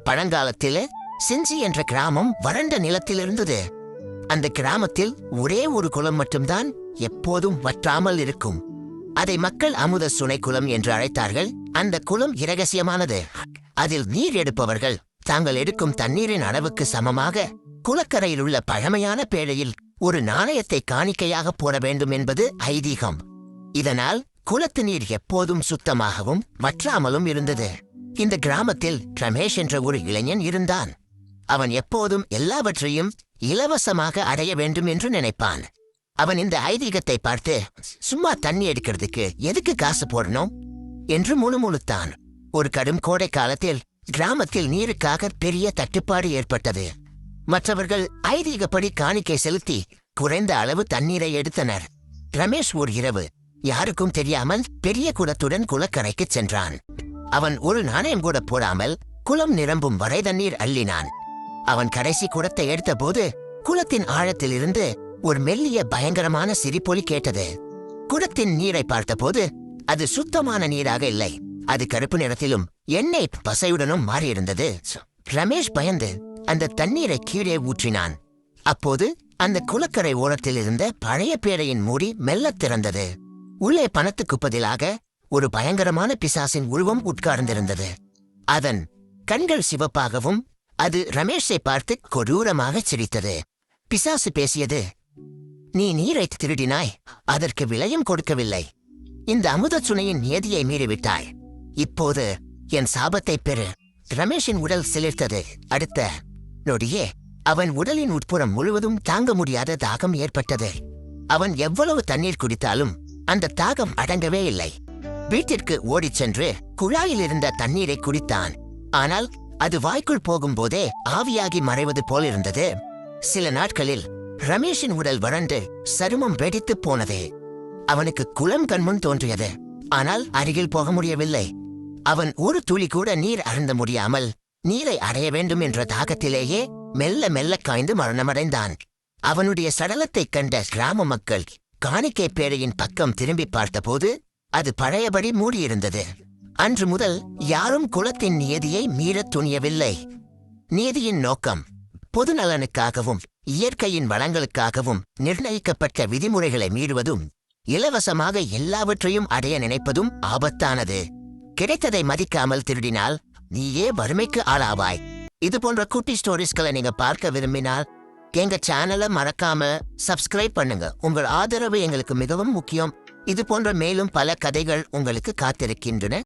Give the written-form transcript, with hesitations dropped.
பழங்காலத்தில் செஞ்சி என்ற கிராமம் வறண்ட நிலத்தில் இருந்தது. அந்த கிராமத்தில் ஒரே ஒரு குளம் மட்டும்தான் எப்போதும் வற்றாமல் இருக்கும். அதை மக்கள் அமுத சுனை குளம் என்று அழைத்தார்கள். அந்த குளம் இரகசியமானது. அதில் நீர் எடுப்பவர்கள் தாங்கள் எடுக்கும் தண்ணீரின் அளவுக்கு சமமாக குளக்கரையில் உள்ள பழமையான பேழையில் ஒரு நாணயத்தை காணிக்கையாக போட வேண்டும் என்பது ஐதீகம். இதனால் குளத்து நீர் எப்போதும் சுத்தமாகவும் வற்றாமலும் இருந்தது. இந்த கிராமத்தில் ரமேஷ் என்ற ஒரு இளைஞன் இருந்தான். அவன் எப்போதும் எல்லாவற்றையும் இலவசமாக அடைய வேண்டும் என்று நினைப்பான். அவன் இந்த ஐதீகத்தை பார்த்து, சும்மா தண்ணி எடுக்கிறதுக்கு எதுக்கு காசு போடணும் என்று முணுமுணுத்தான். ஒரு கடும் கோடை காலத்தில் கிராமத்தில் நீருக்காக பெரிய தட்டுப்பாடு ஏற்பட்டது. மற்றவர்கள் ஐதீகப்படி காணிக்கை செலுத்தி குறைந்த அளவு தண்ணீரை எடுத்தனர். ரமேஷ் ஓர் இரவு யாருக்கும் தெரியாமல் பெரிய குடத்துடன் குளக்கரைக்கு சென்றான். அவன் ஒரு நாணயம் கூட போடாமல் குளம் நிரம்பும் வரை தண்ணீர் அள்ளினான். அவன் கடைசி குடத்தை எடுத்தபோது குளத்தின் ஆழத்திலிருந்து ஒரு மெல்லிய பயங்கரமான சிரிப்பொலி கேட்டது. குடத்தின் நீரை பார்த்தபோது அது சுத்தமான நீராக இல்லை. அது கருப்பு நிறத்திலும் எண்ணெய் பசையுடனும் மாறியிருந்தது. ரமேஷ் பயந்து அந்த தண்ணீரை கீழே ஊற்றினான். அப்போது அந்த குளக்கரை ஓரத்தில் இருந்த பழைய பேழையின் மூடி மெல்ல திறந்தது. உள்ளே பணத்துக்கு பதிலாக ஒரு பயங்கரமான பிசாசின் உருவம் உட்கார்ந்திருந்தது. அதன் கண்கள் சிவப்பாகவும் அது ரமேஷை பார்த்து கொடூரமாக சிரித்தது. பிசாசு பேசியது, நீ நீரை திருடினாய், அதற்கு விலையும் கொடுக்கவில்லை. இந்த அமுத சுனையின் நியதியை மீறிவிட்டாய். இப்போது என் சாபத்தை பெறு. ரமேஷின் உடல் சிலிர்த்தது. அடுத்த நொடியே அவன் உடலின் உட்புறம் முழுவதும் தாங்க முடியாத தாகம் ஏற்பட்டது. அவன் எவ்வளவு தண்ணீர் குடித்தாலும் அந்த தாகம் அடங்கவே இல்லை. வீட்டிற்கு ஓடிச் சென்று குழாயில் இருந்த தண்ணீரை குடித்தான். ஆனால் அது வாய்க்குள் போகும்போதே ஆவியாகி மறைவது போலிருந்தது. சில நாட்களில் ரமேஷின் உடல் வறண்டு சருமம் வெடித்துப் போனது. அவனுக்கு குளம் கண்முன் தோன்றியது. ஆனால் அருகில் போக முடியவில்லை. அவன் ஒரு துளி கூட நீர் அருந்த முடியாமல் நீரை அடைய வேண்டும் என்ற தாகத்திலேயே மெல்ல மெல்ல காய்ந்து மரணமடைந்தான். அவனுடைய சடலத்தைக் கண்ட கிராம மக்கள் காணிக்கை பேழையின் பக்கம் திரும்பி பார்த்தபோது அது பழையபடி மூடியிருந்தது. அன்று முதல் யாரும் குளத்தின் நியதியை மீறத் துணியவில்லை. நீதியின் நோக்கம் பொது நலனுக்காகவும் இயற்கையின் வளங்களுக்காகவும் நிர்ணயிக்கப்பட்ட விதிமுறைகளை மீறுவதும் இலவசமாக எல்லாவற்றையும் அடைய நினைப்பதும் ஆபத்தானது. கிடைத்ததை மதிக்காமல் திருடினால் நீயே வறுமைக்கு ஆளாவாய். இது போன்ற குட்டி ஸ்டோரிஸ்களை நீங்க பார்க்க விரும்பினால் எங்க சேனலை மறக்காம சப்ஸ்கிரைப் பண்ணுங்க. உங்கள் ஆதரவு எங்களுக்கு மிகவும் முக்கியம். இது போன்ற மேலும் பல கதைகள் உங்களுக்கு காத்திருக்கின்றன.